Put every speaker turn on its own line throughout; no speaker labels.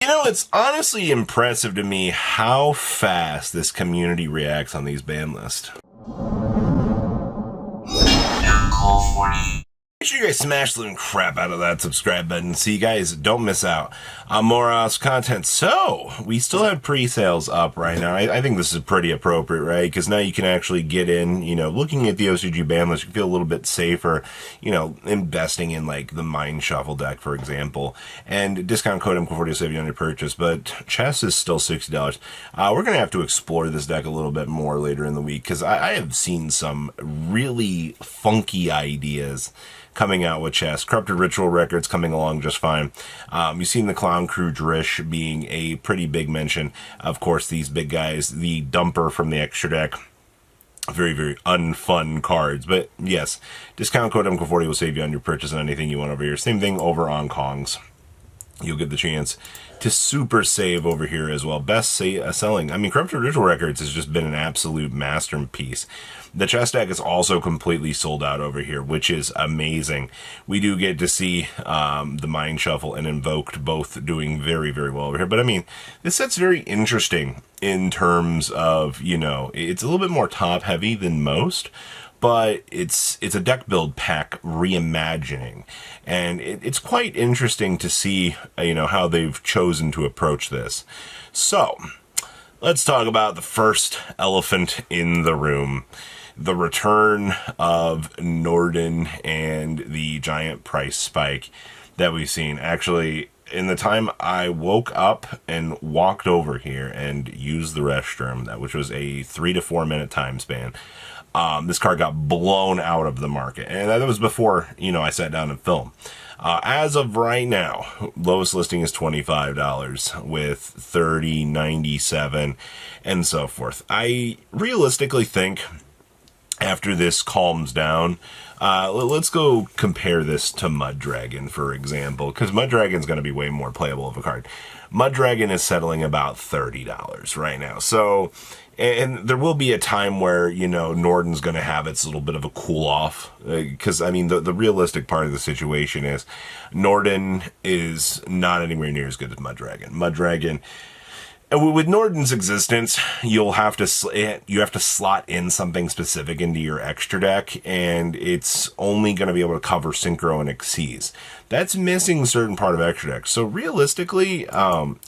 You know, it's honestly impressive to me how fast this community reacts on these ban lists. Make sure you guys smash the crap out of that subscribe button so you guys don't miss out on more content. So, we still have pre-sales up right now. I think this is pretty appropriate, right? Because now you can actually get in, looking at the OCG ban list, you feel a little bit safer, investing in like the Mind Shuffle deck, for example. And discount code M40 will save you on your purchase, but chess is still $60. We're going to have to explore this deck a little bit more later in the week because I have seen some really funky ideas coming out with chess. Corrupted Ritual Records coming along just fine. You've seen the Clown Crew Drish being a pretty big mention. Of course, these big guys, the Dumper from the extra deck. Very, very unfun cards. But yes, discount code MK40 will save you on your purchase on anything you want over here. Same thing over on Kongs. You'll get the chance to super save over here as well. Best selling. I mean, Corrupted Ritual Records has just been an absolute masterpiece. The chess deck is also completely sold out over here, which is amazing. We do get to see the Mind Shuffle and Invoked both doing very, very well over here. But I mean, this set's very interesting in terms of, it's a little bit more top heavy than most. But it's a deck build pack reimagining, and it's quite interesting to see how they've chosen to approach this. So let's talk about the first elephant in the room, the return of Norden and the giant price spike that we've seen. Actually, in the time I woke up and walked over here and used the restroom, which was a 3 to 4 minute time span, this card got blown out of the market. And that was before, I sat down and filmed. As of right now, lowest listing is $25 with 30.97 and so forth. I realistically think after this calms down, let's go compare this to Mud Dragon, for example, because Mud Dragon's going to be way more playable of a card. Mud Dragon is settling about $30 right now. So, and there will be a time where, Norden's going to have its little bit of a cool off. Because, I mean, the realistic part of the situation is Norden is not anywhere near as good as Mud Dragon. Mud Dragon, and with Norden's existence, you have to slot in something specific into your extra deck, and it's only going to be able to cover Synchro and Xyz. That's missing a certain part of extra deck. So realistically,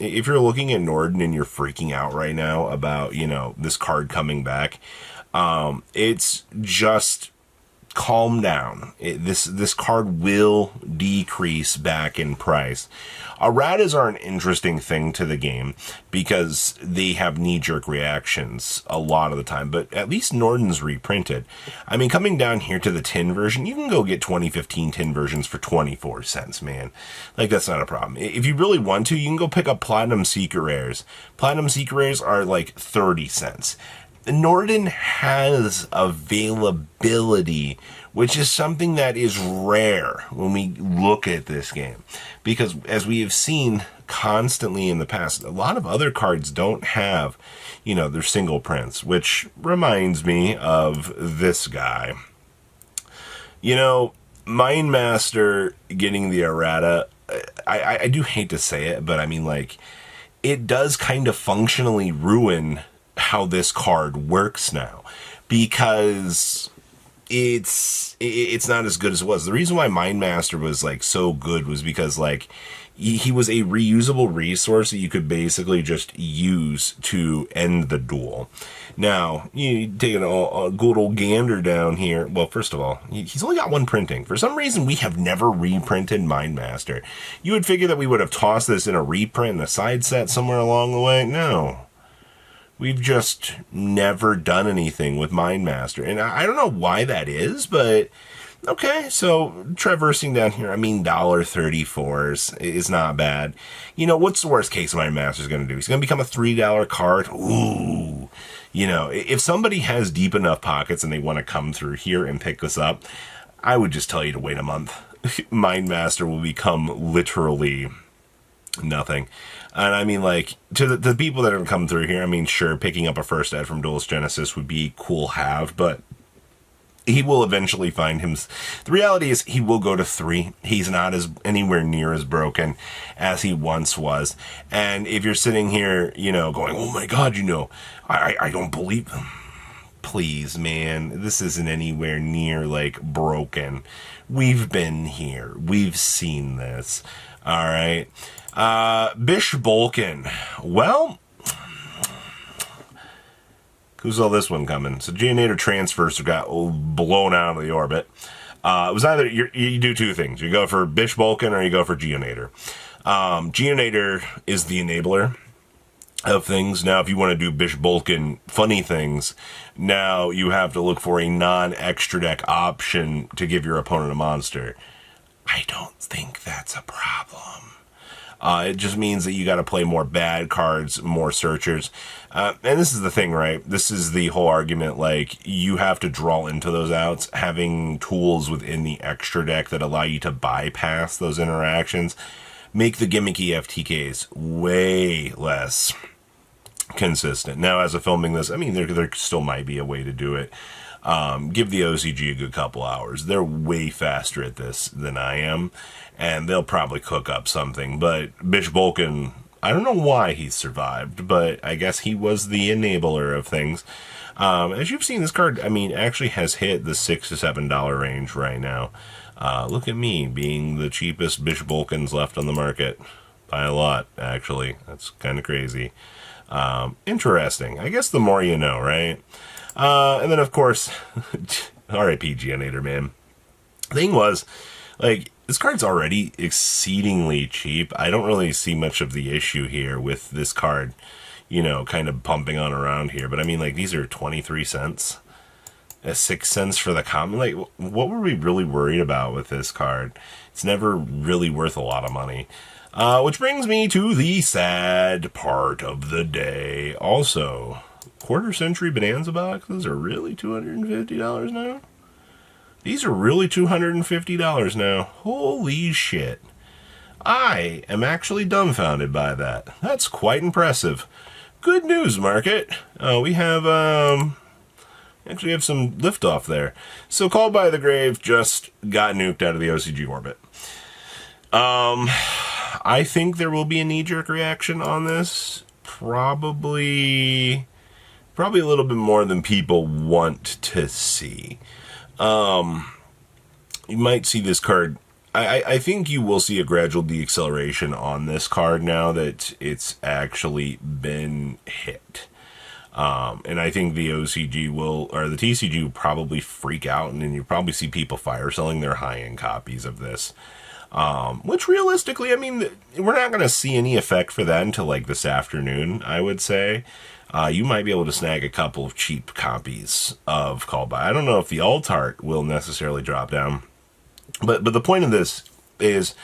if you're looking at Norden and you're freaking out right now about, this card coming back, it's just calm down. This card will decrease back in price. Erratas are an interesting thing to the game because they have knee-jerk reactions a lot of the time, but at least Norden's reprinted. I mean, coming down here to the tin version, you can go get 2015 tin versions for 24 cents, man. Like, that's not a problem. If you really want to, you can go pick up Platinum Secret Rares. Platinum Secret Rares are like 30 cents. Norden has availability, which is something that is rare when we look at this game. Because as we have seen constantly in the past, a lot of other cards don't have, their single prints, which reminds me of this guy. Mindmaster getting the errata, I do hate to say it, but I mean, like, it does kind of functionally ruin how this card works now, because it's not as good as it was. The reason why Mindmaster was like so good was because like he was a reusable resource that you could basically just use to end the duel. Now, you take a good old gander down here. Well, first of all, he's only got one printing. For some reason, we have never reprinted Mindmaster. You would figure that we would have tossed this in a reprint and a side set somewhere along the way. No. We've just never done anything with Mindmaster. And I don't know why that is, but okay. So traversing down here, I mean, $1.34 is not bad. What's the worst case Mindmaster's going to do? He's going to become a $3 card. Ooh. If somebody has deep enough pockets and they want to come through here and pick this up, I would just tell you to wait a month. Mindmaster will become literally nothing. And I mean, like, to the people that are come through here, I mean, sure, picking up a first ed from Duelist Genesis would be cool have, but he will eventually find him. The reality is he will go to 3. He's not as anywhere near as broken as he once was. And if you're sitting here, going, oh my God, I don't believe them. Please, man, this isn't anywhere near like broken. We've been here. We've seen this. All right. Bishbaalkin. Well, who saw this one coming? So Geonator transfers got blown out of the orbit. It was either you do 2 things. You go for Bishbaalkin or you go for Geonator. Geonator is the enabler of things. Now, if you want to do Bishbaalkin funny things, now you have to look for a non-extra deck option to give your opponent a monster. I don't think that's a problem. It just means that you got to play more bad cards, more searchers. And this is the thing, right? This is the whole argument. Like, you have to draw into those outs. Having tools within the extra deck that allow you to bypass those interactions make the gimmicky FTKs way less consistent. Now, as of filming this, I mean, there still might be a way to do it. Give the OCG a good couple hours. They're way faster at this than I am, and they'll probably cook up something. But Bishbaalkin, I don't know why he survived, but I guess he was the enabler of things. As you've seen, this card, I mean, actually has hit the $6 to $7 range right now. Look at me being the cheapest Bishbaalkins left on the market by a lot, actually. That's kind of crazy. Interesting. I guess the more you know, right? And then, of course, R.I.P. Geonator, man. Thing was, like, this card's already exceedingly cheap. I don't really see much of the issue here with this card, kind of pumping on around here. But, I mean, like, these are 23 cents. 6 cents for the common. Like, what were we really worried about with this card? It's never really worth a lot of money. Which brings me to the sad part of the day. Also, quarter century Bonanza boxes are really $250 now? These are really $250 now. Holy shit. I am actually dumbfounded by that. That's quite impressive. Good news, market. We have, actually have some liftoff there. So Called by the Grave just got nuked out of the OCG orbit. I think there will be a knee-jerk reaction on this. Probably a little bit more than people want to see. You might see this card. I think you will see a gradual deacceleration on this card now that it's actually been hit. And I think the OCG or the TCG will probably freak out, and then you probably see people fire selling their high-end copies of this. Which realistically, I mean, we're not going to see any effect for that until like this afternoon, I would say. You might be able to snag a couple of cheap copies of Called by. I don't know if the alt art will necessarily drop down. But the point of this is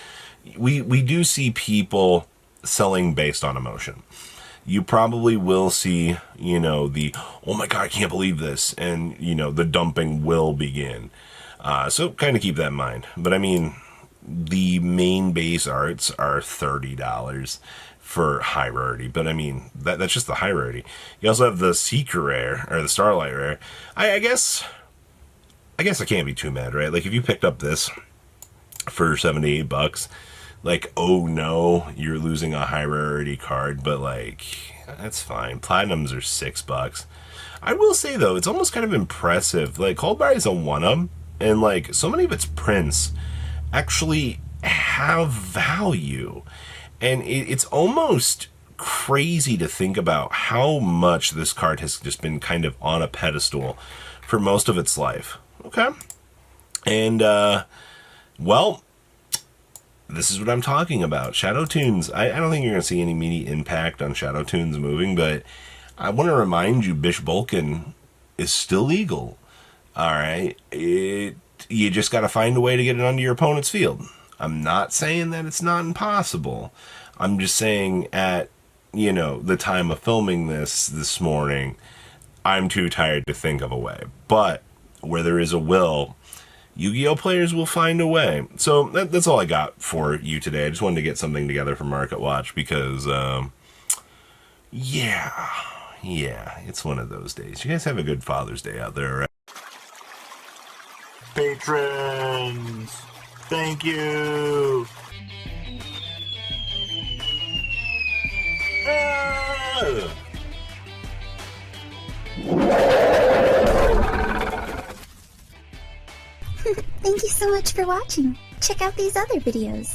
we do see people selling based on emotion. You probably will see, the, oh my God, I can't believe this. And, the dumping will begin. So kind of keep that in mind. But I mean, the main base arts are $30 for high rarity. But I mean, that's just the high rarity. You also have the Seeker rare, or the Starlight rare. I guess I can't be too mad, right? Like, if you picked up this for $78, like, oh no, you're losing a high rarity card, but like, that's fine. Platinums are $6. I will say though, it's almost kind of impressive. Like, Called by is a one-up, and like, so many of its prints actually have value. And it's almost crazy to think about how much this card has just been kind of on a pedestal for most of its life. Okay. And, well, this is what I'm talking about. Shadow Tunes. I don't think you're going to see any immediate impact on Shadow Tunes moving, but I want to remind you, Bishbaalkin is still legal. All right. You just got to find a way to get it onto your opponent's field. I'm not saying that it's not impossible. I'm just saying at, the time of filming this morning, I'm too tired to think of a way. But where there is a will, Yu-Gi-Oh! Players will find a way. So that's all I got for you today. I just wanted to get something together for Market Watch because, yeah, it's one of those days. You guys have a good Father's Day out there, right? Patrons! Thank you! Ah!
Thank you so much for watching. Check out these other videos.